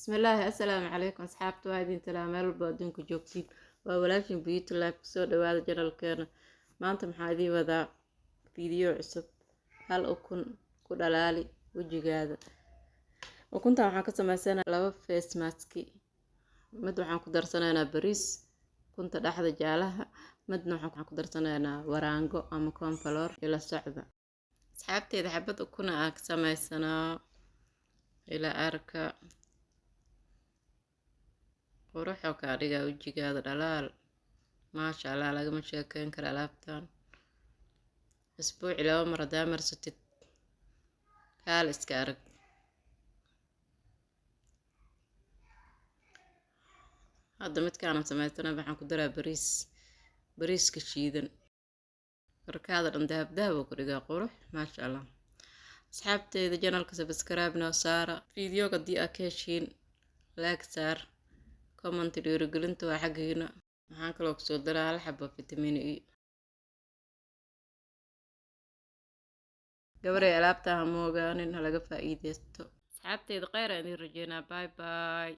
بسم الله السلام عليكم أصحابتي وهذه تلاميذ بادونك جوكتين وولاشين بيوت الله كسود وهذا جنرال كان ما أنت محادي وذا فيديو عصب هل أكون كدلالي وجهي هذا وكنت عم حكي سنة لو فيس ماسكي مد وحن كدر سنة أنا بريس كنت أحد جالها مد وحن كدر سنة أنا ورانجو أما كونفلور إلى الصعبة أصحابتي إذا حبيت أكون أكسمة سنة إلى أركا وروحو كادhiga wajigaada dhalaal maasha Allah lagama sheekeyn karo alaabtan isbuuci laba mar hadaa marsatid kaal iska arag hadda midkaan samaystana waxaan ku daraa bariiska shiidan markaada dhan dahab ku dhigaa qurux maasha Allah asxaabteyda channelka subscribe noo saara fiidiyoga hadii aad ka heshiin like saar comment dhiirigelinta waa xaggeena waxaan kaloo ku soo daraa hal xabo fitamiin E gabaray alaabta ha moogaanin laga faa'iideysto asxaabteyda khayr aan idin rajeynaa bye bye